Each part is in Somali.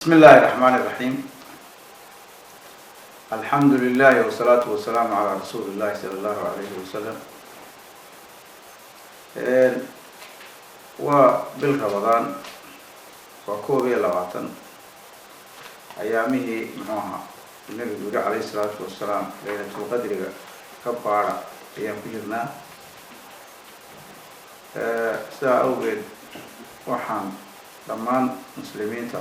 بسم الله الرحمن الرحيم. الحمد لله والصلاة والسلام على رسول الله صلى الله عليه وسلم. وبالرمضان وكوبي لغاتن أيامه معها النبي عليه الصلاة والسلام ليلة القدر كبارة أيام كجرنا سأوجد وحن ضمان مسلمين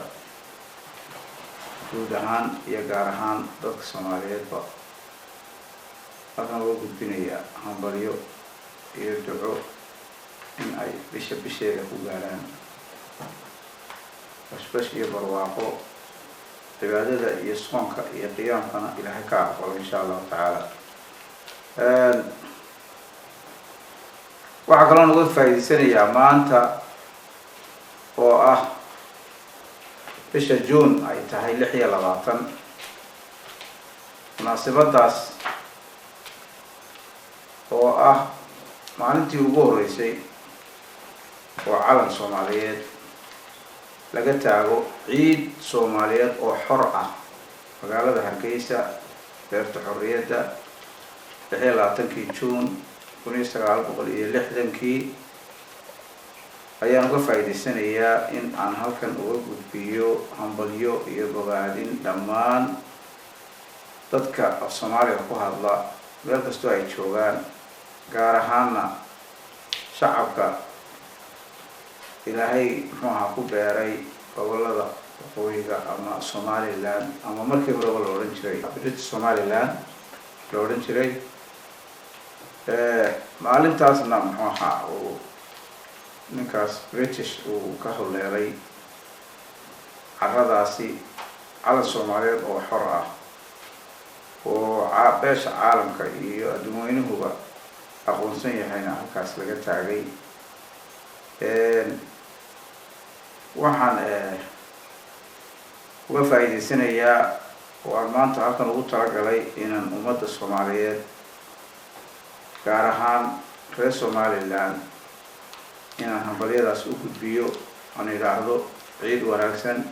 guud ahaan iyo gaar ahaan dadka Soomaaliyeedba waxaan ugu gudbinayaa hambalyo iyo duco in ay bisheeda ku gaaraan bashbash iyo barwaaqo cibaadada iyo soonka iyo qiyaamkana Ilaahay ka aqbalo insha Allah taala. waxaan kaloo uga faa'iideysanayaa maanta oo ah bisha June ay tahay 26 munaasabadaas oo ah maalintii ugu horeysay oo calan Soomaaliyeed laga taago ciid Soomaaliyeed oo xor ah magaalada Hargeysa beerta xorriyadda 26 June 1960 ayaan uga faa'iideysanayaa in aan halkan uga gudbiyo hambalyo iyo bogaadin dhammaan dadka Soomaaliya ku hadla meel kastoo ay joogaan, gaar ahaanna shacabka Ilaahay ku beeray gobolada waqooyiga ama Somaliland ama markii hore la oran jiray British Somaliland la oran jiray. maalintaasna ninkaas British uu ka howleelay carradaasi calan Soomaaliyeed oo xor ah oo beesha caalamka iyo adduunyada aqoonsan yahayna halkaas laga taagay. waxaan uga faa'iideysanayaa oo aan maanta halkan ugu talagalay inaan ummadda Soomaaliyeed gaar ahaan reer Somaliland inaan hambalyadaas u gudbiyo aan idhaahdo ciid wanaagsan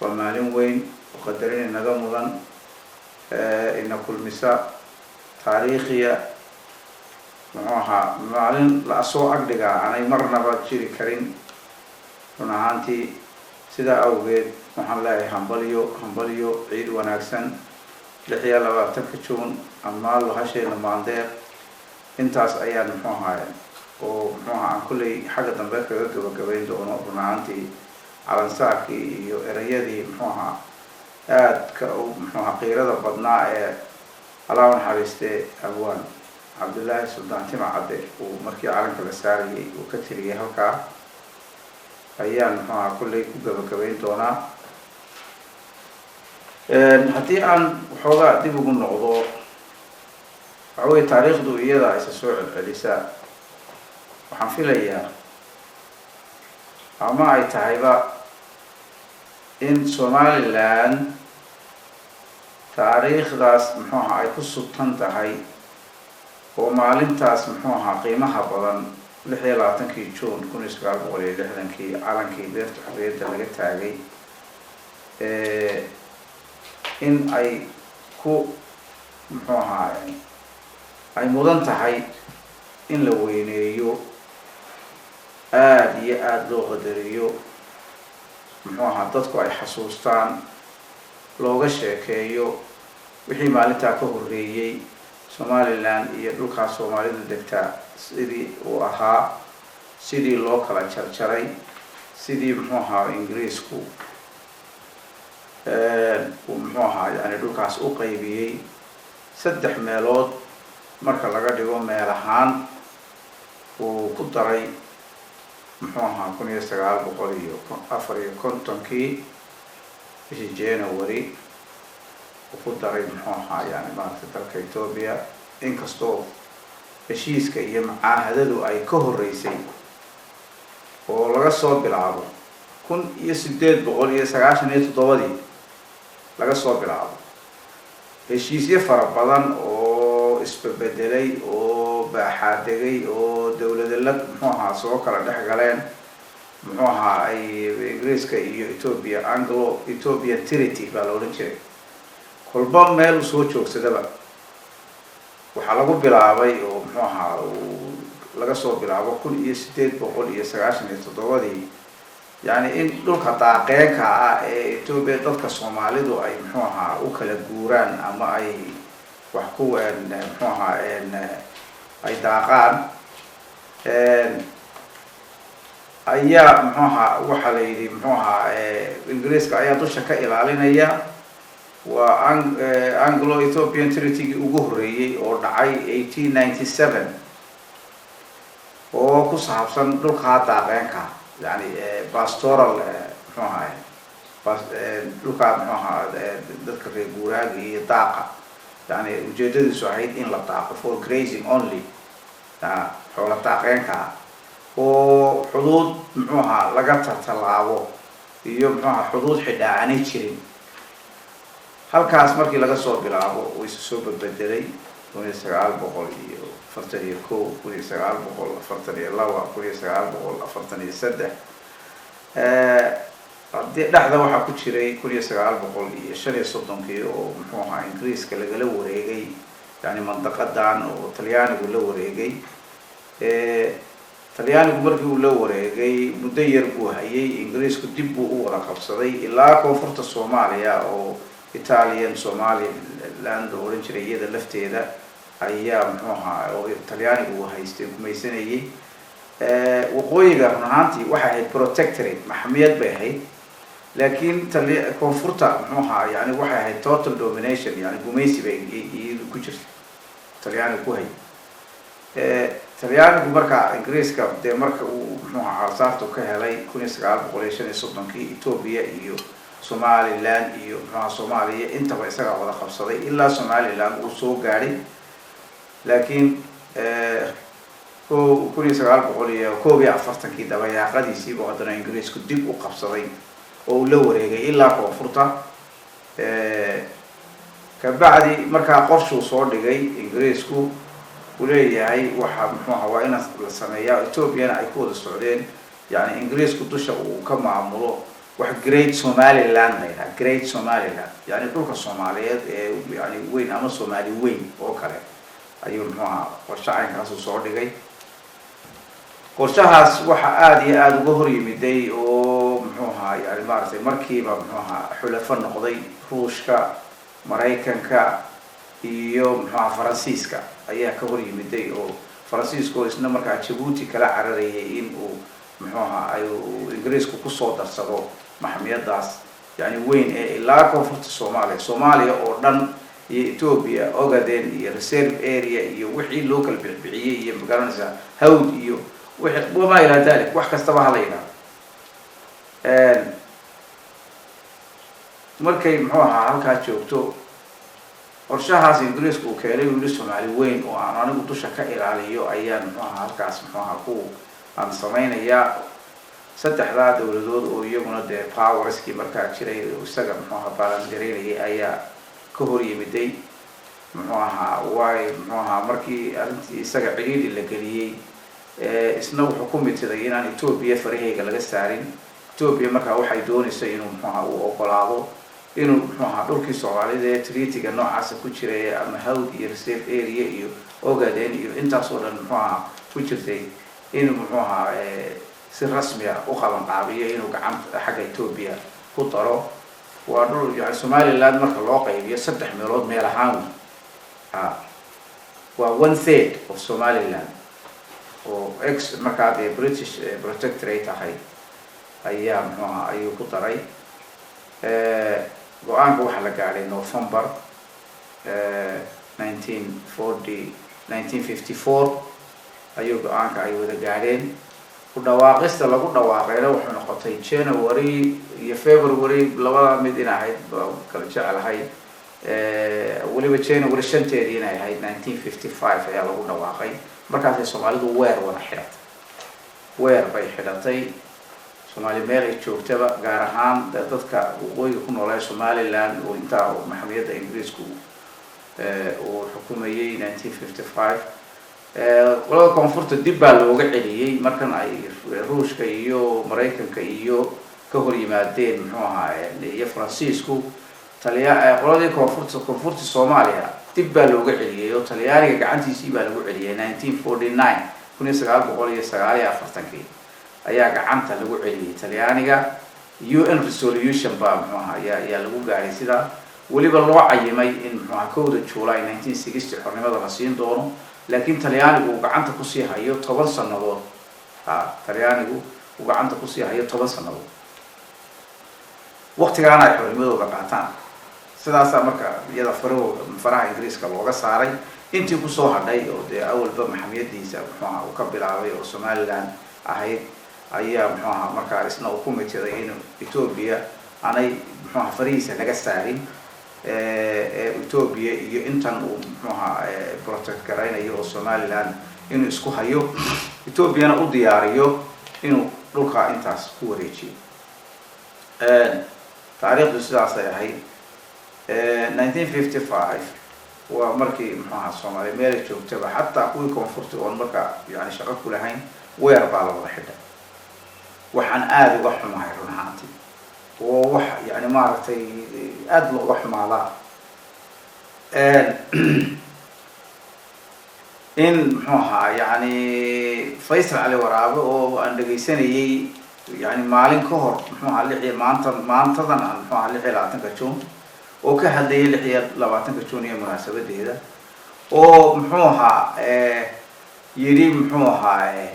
waa maalin weyn oo qadarin inaga mudan ina kulmisa taariikhiya maalin la soo agdhiga aanay marnaba jiri karin run ahaantii. sidaa awgeed waxaan leeyahay hambalyo ciid wanaagsan 26 June ama lahasheena maandeeq intaas ayaan oo aan kulley xagga dambe kaga gabagabayn doono run ahaantii calansaarkii iyo erayadii aadka qiirada badnaa ee Allah naxariiste abwaan Cabdullaahi Suldaan Timcadde uu markii calanka la saarayay uu ka tiriyay halkaa ayaan kulley ku gabagabayn doonaa. haddii aan waxoogaa dib ugu noqdo waxaweye taariikhdu iyada isa soo celcelisaa. waxaan filayaa ama ay tahayba in Somaliland taariikhdaas ay ku subtan tahay oo maalintaas qiimaha badan 26 June 1960 calankii beerta xorriyadda laga taagay in ay ku ay mudan tahay in la weyneeyo aad iyo aad loo qadariyo dadku ay xasuustaan looga sheekeeyo wixii maalintaa ka horreeyay Somaliland iyo dhulka Soomaalida degtaa sidii uu ahaa, sidii loo kala jarjaray, sidii Ingiriisku dhulkaas u qaybiyay 3 meelood marka laga dhigo meel ahaan uu ku daray 1954 bishii January uu ku daray dalka Ethiopia, inkastoo heshiiska iyo macaahadadu ay ka horeysay oo laga soo bilaabo 1897 laga soo bilaabo heshiisyo fara badan oo isbedelay oo baaxaadegay oo dawladda soo kala dhex galeen muxuaha ay ingiriiska iyo Ethiopia Anglo-Ethiopian Treaty baa la odhan jiray. kolba meel soo joogsadaba waxaa lagu bilaabay oo muxuaha laga soo bilaabo 1897 yani in dhulka daaqeenka ah ee Ethiopia dadka Soomaalidu ay muxuaha u kala guuraan ama ay wax ku muxuaha ay daaqaan ayaa muxuaha waxa la yidhi muxuaha ingiriiska ayaa dusha ka ilaalinaya. waa Anglo-Ethiopian Treaty ugu horeeyay oo dhacay 1897 oo ku saabsan dhulka daaqeenka yani pastoral muxuaha dhulka muxuaha dadka reer guuraaga iyo daaqa yani ujeedadiisu ahayd in la daaqo for grazing only xoola daaqeenka oo xuduud muxuaha laga tallaabo iyo muxuaha xuduud xidhaa aanay jirin. halkaas markii laga soo bilaabo way soo bedbedelay 1941 1942 hadii dhexda waxaa ku jiray 1935 oo muxuaha ingiriiska lagala wareegay yani mandaqadan oo talyaanigu la wareegay. talyaanigu markii uu la wareegay muddo yar buu hayay, ingiriisku dib buu u wada qabsaday ilaa koonfurta Soomaaliya oo Italian Somaliland oo oran jiray iyada lafteeda ayaa muxuaha oo talyaanigu uu haystay gumaysanayay. waqooyiga runaantii waxay ahayd protectorate maxamiyad bay ahayd, laakiin koonfurta muxuaha yani waxay ahayd total domination yani gumaysi bay iyadu ku jirtay talyaanigu ku hay. talyaanigu marka ingiriiska dee marka uu muxuaha aasaartu ka helay 1935 Ethiopia iyo Somaliland iyo muxuaha Soomaaliya intaba isaga wada qabsaday ilaa Somaliland uu soo gaaray. laakiin 1941 dabayaaqadiisii buu haddana ingiriisku dib u qabsaday oo uu la wareegay ilaa koonfurta. kabacdi markaa qorshuu soo dhigay ingiriisku uu leeyahay waxa muxuaha waa in la sameeyaa Ethiopiana ay ku wada socdeen yani ingiriisku dusha uu ka maamulo wax Great Somaliland la Great Somaliland yani dhulka Soomaaliyeed ee yani weyn ama Soomaali weyn oo kale ayuu muxuaha qorshacaynkaas soo dhigay. qorshahaas waxa aad iyo aad uga hor yimiday oo muxuaha yani maartay markiiba muxuaha xulafo noqday Ruushka, Mareykanka iyo muxuaha Faransiiska ayaa ka hor yimiday oo Faransiisku isna markaa Djibouti kala cararayay in uu muxuaha ay ingiriisku ku soo darsado maxamiyadaas yani weyn ee ilaa koonfurta Soomaaliya oo dhan iyo Ethiopia Ogaden iyo reserve area iyo wixii loo kala bixiyay iyo magaranaysa hawd iyo wixii wama ila dalik wax kastaba halayna. markay muxuaha halkaa joogto qorshahaas ingiriisku uu keenay uu Soomaali weyn oo aan anigu dusha ka ilaaliyo ayaan muxuaha halkaas muxuaha ku aan sameynaya. saddexda dawladood oo iyaguna dee powerskii markaa jiray isaga muxuaha balance gareynayay ayaa ka hor yimiday muxuaha muxuaha markii arrintii isaga ciriiri la geliyay isna wuxuu ku mitiday inaan Ethiopia farahayga laga saarin. Ethiopia markaa waxay doonaysay inuu muxuaha u ogolaado inuu muxuaha dhulkii Soomaalida ee treaty-ga noocaas ku jiray ama hawd iyo reserve area iyo Ogaden iyo intaas oo dhan muxuaha ku jirtay inuu muxuaha si rasmi ah u qaban qaabiyo inuu gacanta xagga Ethiopia ku daro. waa dhul yani Somaliland marka loo qaybiyo 3 meelood meel ahaan waa 1/3 of Somaliland oo markaa dee British protectorate ahayd ayaa muxuaha ayuu ku daray. go-aanka waxaa la gaadhay November 1954 ayuu go-aanka ay wada gaadheen. ku dhawaaqista lagu dhawaaqayna wuxuu noqotay January iyo February labada mid in ahayd kala jecelahay. waliba January 5 inay ahayd 1955 ayaa lagu dhawaaqay. markaas Soomaalidu weer wada xidhatay, weer bay xidhatay Soomaali meel ay joogtaba gaar ahaan dadka waqooyiga ku nool ee Somaliland oo intaa maxamiyadda ingiriisku uu xukumayay 1955 qolada koonfurta dib baa looga celiyey markan ay ruushka iyo maraykanka iyo ka hor yimaadeen muxuu ahaa iyo faransiisku qoladii koonfurta Soomaaliya dib baa looga celiyey oo Talyaaniga gacantiisii baa lagu celiyey 1949 1949 ayaa gacanta lagu celiyey Talyaaniga UN resolution baa muxuu ahaa ayaa lagu gaaray sida waliba loo cayimay in muxuu ahaa 1 July 1960 xornimada la siin doono laakiin Talyaanigu uu gacanta ku sii hayo 10 sanadood Talyaanigu uu gacanta ku sii hayo 10 sanadood waqtigaan ay xornimadooda qaataan sidaas marka iyada faraha Ingiriiska looga saaray intii ku soo hadhay oo de awalba maxamiyadiisa muxuu ahaa uu ka bilaabay oo Somaliland ahayd ayaa muxuu ahaa marka isna uu ku mitiday in Ethiopia aanay muxuu ahaa fariisa laga saarin Ethiopia iyo intan uu muxuu ahaa protect garaynayo oo Somaliland inuu isku hayo Ethiopiana u diyaariyo inuu dhulka intaas ku wareejiyo taariikhdu sidaas ay ahayd 1955 ومركي محاها الصومالي مالك جوجتبا حتى أقوي كونفورتي ومركا يعني شغل كل هين ويربع على واحدة وحن آذي وح ما يرون هانتي ووح يعني مارتي أدل وح ما لا إن محاها يعني فيصل على ورابه وعندك سنة يعني مالين كهر محاها اللي ما انتظن عن محاها اللي لا تنكشون وكهذه اللي هي لبعتنا كشونية مناسبة هذا ومحوها يري محوها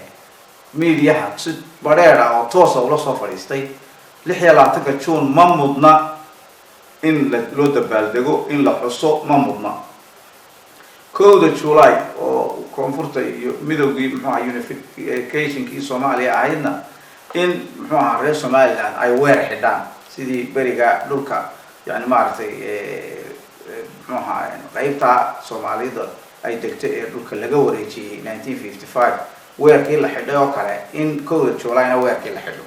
ميديا حقصد بريرة أو توصل ولا صفر يستي اللي هي لبعتنا كشون ممضنا إن لو دبالدجو إن لحصو ممضنا كود جولاي أو كونفورتي ميدوجي محوها يونيفيكيشن كي سوماليا عيدنا إن محوها رئيس سوماليا أي وير حدان سيدي بريجا لوكا يعني مارتي محوها قيبتا سوماليدا أي دكتور لوكا لجوريتي 1955 وير كي لحدو كله إن كود جولاي وير كي لحدو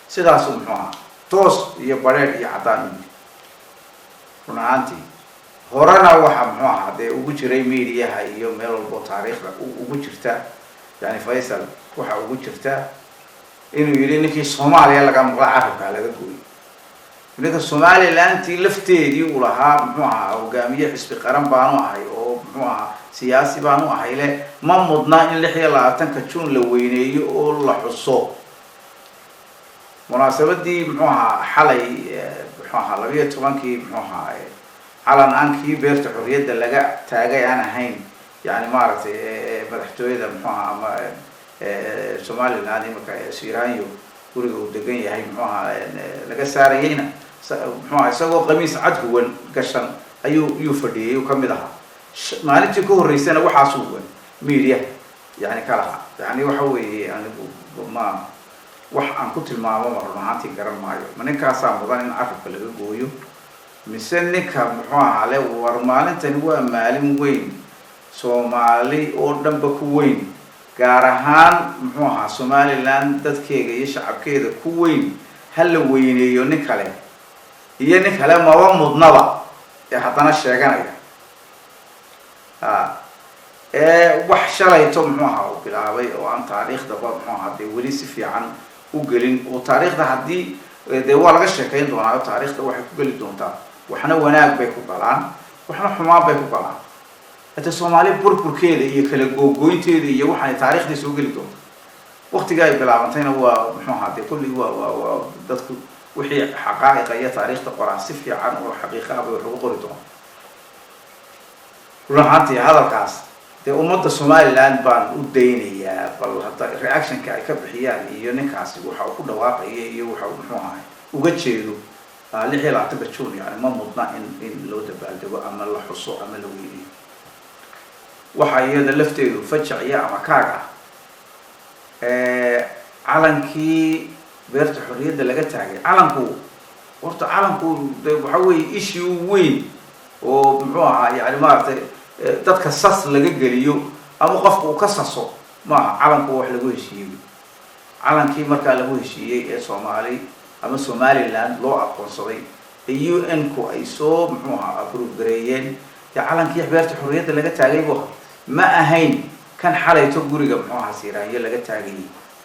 سيدا سومحوها توس يبرر يعطاني كنا أنتي هرانا وحنا محوها ده وجري ميديا هاي يوم ميل البطاريخ وجرتا يعني فيصل وح وجرتا إنه يريني كي الصومالي يلا كم عارف على ذكوي إنك الصومالي لانتي لفتي ولها محوها وقامية استقرام بانو هاي أو محوها سياسي بانو هاي له ما مضنا إن لحية لا تنكشون لويني أو الله حصو مناسبة دي محوها حلي محوها لبيه طبعا كي محوها على أنكي بيرت حرية دلجة تاجي أنا هين يعني مارت بدحتوي ده محوها سومالي الآن مك سيرانيو ورجوا دقيقة هاي محوها لقى سارينا محوها سووا قميص عدهون قشن أيو يفردي وكم لها ما نتكوه الرئيسنا وحاسوه ميريا يعني كلها يعني وحوي يعني ما وح عن كتر ما مر معاتي كرم مايو من كاسام وضعنا عارف اللي بيقولوا مسنك محوها عليه ورمان تنوى مالي وين سومالي أردن بكوين كارهان محوها سومالي لان تذكيه يشعب كده كوين هل وين يونك عليه يونك عليه ما هو مضنبع يحطنا الشيغان wax shalayto muxuu ahaa bilaabay oo aan taariikhda muxuu ahaa wali si fiican u gelin oo taariikhda hadii waa laga sheekayn doonaa taariikhda waxay ku gali doontaa waxna wanaag bay ku galaan waxna xumaan bay ku galaan inta Soomaali burburkeeda iyo kala googooynteeda iyo waxaan taariikhda soo gali doontaa waqtiga ay bilaabantayna waa muxuu ahaa kulli waa dadku wixii xaqaa'iq iyo taariikhda qoraa si fiican oo xaqiiqo ah way ugu qori doontaa ruuxantii hadalkaas ummadda Somaliland baan u daynayaa bal hada reaction-ka ay ka bixiyaan iyo ninkaasi waxa uu ku dhawaaqay iyo waxa uu muxuu ahaa uga jeedo 26 June yani ma mudna in loo dabaaldego ama la xuso ama la weydiyo waxa iyada lafteedu fajaciya ama kaaga calankii beerta xorriyadda laga taagay calanku horta calanku waxa weeye issue weyn oo muxuu ahaa yani maartay dadka sas laga geliyo ama qofku uu ka saso ma calanku wax lagu heshiiyay calankii marka lagu heshiiyay ee Soomaali ama Somaliland loo aqoonsaday UN ku ay soo muxuu ahaa approve gareeyeen ya calankii beerta xorriyadda laga taagay ma ahayn كان حالة تقولي قبل ما حصيرة يلا قلت تاجي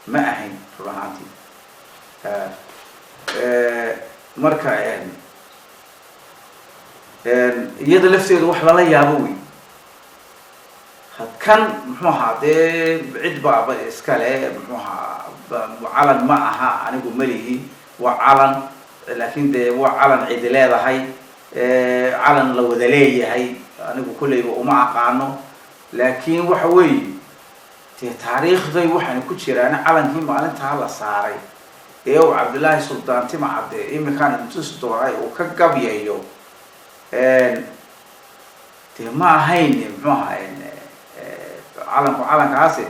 ما أهين رهانتي مركا يعني يد لفتي روح لا يابوي كان محوها ده عد بابا إسكاله محوها وعلن معها أنا أقول مليه وعلن لكن ده وعلن عدلة ده هاي علن لو دلية هاي أنا أقول كله يبقى معه قانون لكن وحوي تاريخ ذي وحنا كتير أنا علن هي ما أنت على صاري إيو عبد الله سلطان تما عبد إيه مكان تسدو هاي وكجبيه إيو تما هين ما هين علن كاسي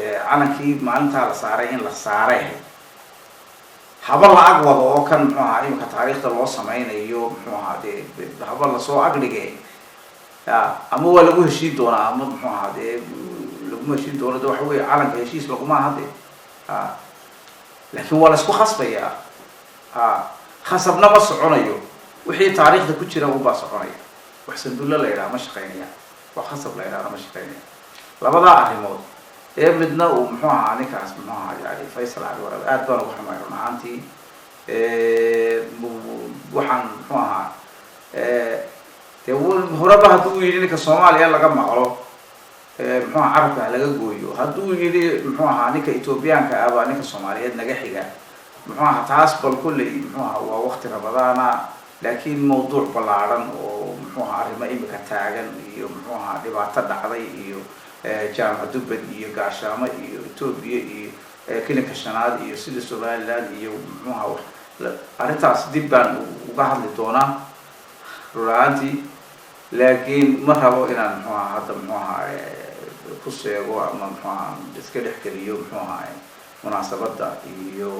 علن كي ما أنت على صاري إن لصاري حبل أقوى وكان ما هاي كتاريخ الوصف معين إيو ما هذا حبل صو أقلقي أما هو لقوه شيء دونا أما ما هذا لقوه شيء دونا ده حوي علن كيشيس لقوه ما هذا لكن ولا سكو خصبة يا خصبنا بس عنيو وحي تاريخ ده كتير أبو بس عنيو وحسن دولا لا يرى مش قينيا وخصب لا يرى مش قينيا لبضاع عريمود بدنا ومحوها عنك اسمها يعني فيصل على الورق أدبر وحمايرنا عنتي وحن محوها تقول هربا هدو يجي لك الصومال يلا جمع على محوها عربة لقى جويو هدو يجي محوها عنك إثيوبيان كأبا عنك الصوماليات نجحية محوها تعصب الكل محوها هو وقت رمضان لكن موضوع بلارن ومحوها عريمة إمك تاجن محوها دبعت الدعوي جامعة دبل iyo gaashamo iyo Itoobiya iyo kilinka shanaad iyo sida Soomaaliland iyo muxuu arintaas dib baan uga hadli doonaa ruraanti laakiin ma rabo inaan muxuu hadda muxuu ku sheego ama muxuu iska dhexgeliyo muxuu munaasabada iyo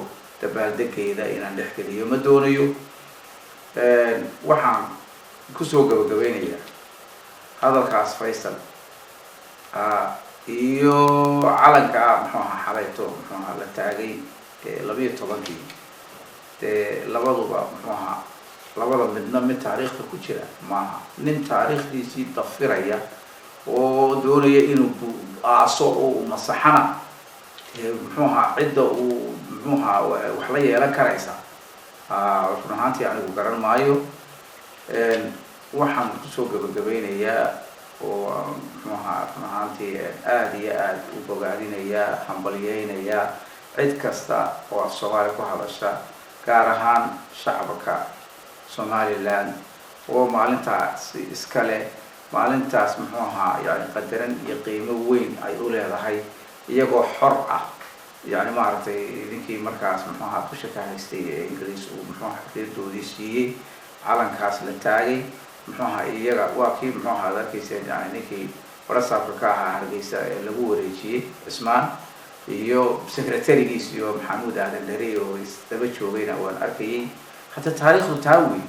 dabaaldegeeda inaan dhexgeliyo ma doonayo waxaan ku soo gabagabeynayaa hadalkaas Faysal iyo calanka muxuu xalayto muxuu la taagay 12 labaduba muxuu labada midna mid taariikhda ku jira maaha nin taariikhdiisii dafiraya oo doonaya inuu aaso oo masaxana muxuu cidda uu muxuu wax la yeelan karaysa runaantii anigu garan maayo waxaan ku soo gabagabeynayaa oo runaantii aad iyo aad u bogaadinaya hambalyeynaya cid kasta oo Soomaali ku hadasha gaar ahaan shacabka Somaliland oo maalintaas iska leh maalintaas muxuu ahaa yani qadaran iyo qiimo weyn ay u leedahay iyagoo xor ah yani maartay idinkii markaas muxuu ahaa ku shaqaystay Ingiriis oo muxuu ahaa xiriirdoodii siiyay calankaas la taagay muxuu ahaa iyaga waa kii muxuu ahaa darkiisa yani ninkii warasaabka ka ahaa Hargeysa ee lagu wareejiyay Ismaan iyo secretary-giis iyo Maxamuud Aadan Dheere oo isdaba joogayna waan arkayay hatta taariikhdu taawi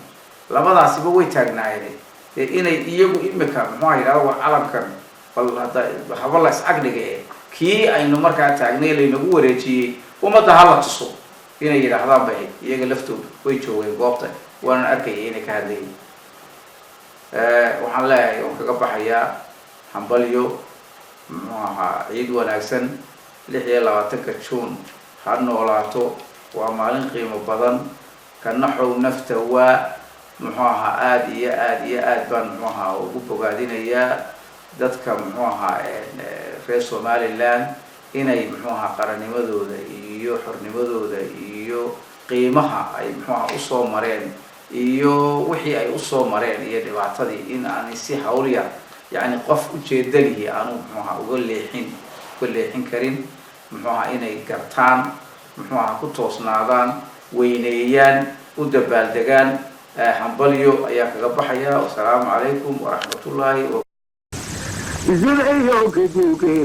labadaasiba way taagnaayeen inay iyagu imika muxuu yiraahdo calankan bal hada habla is agdhigay kii aynu markaa taagnay leeynagu wareejiyay umada hala tuso inay yiraahdaan bay iyaga laftooda way joogeen goobta waan arkayay inay ka hadlayeen waxaan leeyahay oo kaga baxaya hambalyo muxuu ahaa ciid wanaagsan 26 Juun ha noolaato waa maalin qiimo badan kana xoog nafta waa muxuu ahaa aad iyo aad baan muxuu ahaa ugu bogaadinayaa dadka muxuu ahaa reer Somaliland inay muxuu ahaa qaranimadooda iyo xornimadooda iyo qiimaha ay muxuu ahaa u soo mareen iyo wixii ay u soo mareen iyo dhibaatadii in aan si hawl yar yani qof u jeedalihi aanu muxuu ahaa uga leexin karin muxuu ahaa inay gartaan muxuu ahaa ku toosnaadaan weyneeyaan u dabaaldegaan hambalyo ayaa kaga baxaya wassalaamu calaykum waraxmatullaahi زرعي وكتوكي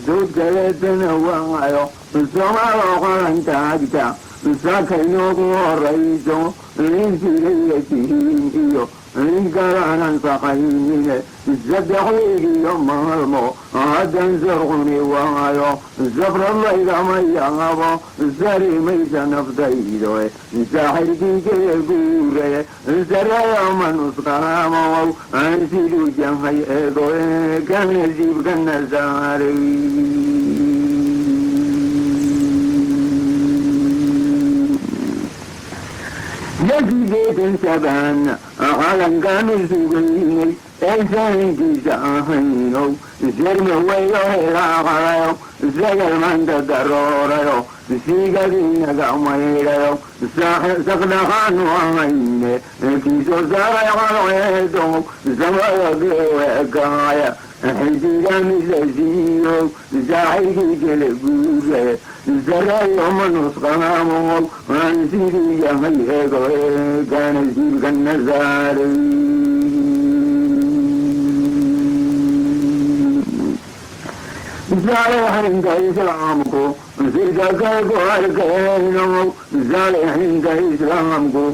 زود كلتنا وعيو الصغار وقرن تاكتا ساكنوك ورئيسو لنسي ليتهين إيو لنكرانا سقيمين الزبحي يوم مرمو هدن زرغني وايو زفر الله ما يغابو زري ميسا نفديدو ساحر كي كيبوري زرا يوم نسقامو انسيلو جمعي ايغو كان يجيب كان زاري يجي بيت سبان عالم كانوا سوقيني إنسان كيساهينو زرم ويو هراغايو زجر من تدروريو سيقرين قاميريو سقدخان وعيني كيسو ساري غرويتو زمريو بيوكايا حجيجا مسيسيو زاحيكي كالبوزي زرايو منسقامو وانسيري يميهيكو كان سيبك النزاري زالحين كإسلامكو زرقاكو أركينو زالحين كإسلامكو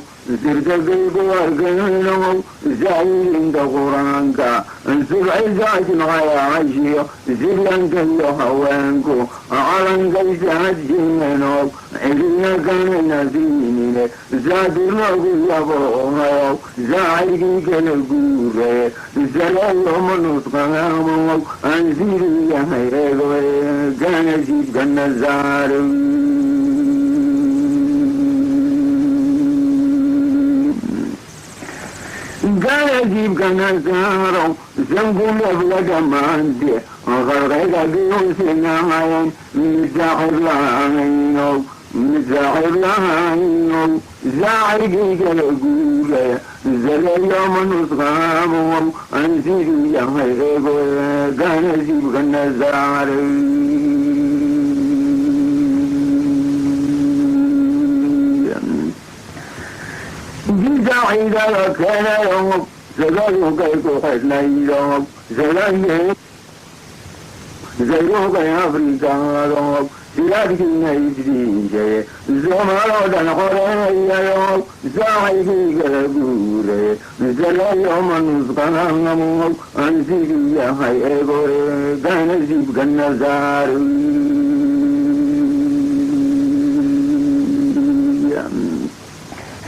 زرقاكو أركينو زايلين كقرانكا سبعي زاجن غايا عشيو زلان كيو هوانكو عالان كيسات جنينو عدنا كان نزيني زاد المغو يبوغيو زايلين كالقوري زلايو منسقامو أنزيري يميريكو كان يجيب كان زاري كان يجيب كان زارو زنقول يبلغ ماندي غرغيك بيوسنا عين مزاحب لعينو مزاحب لعينو زاعيكي كالقولي زلال يوم نسقامو أنسيري يميريكو كان يجيب كان زاري جيدا كان يوم زلالو كيكو حسنا يوم زلالي زيروك يا أفريقا يوم زلالك نيجرينجي زمالو دنخوري يوم زاعيكي كالقولي زلال يوم نسقامو أنسيري يميريكو كان يجيب كان زاري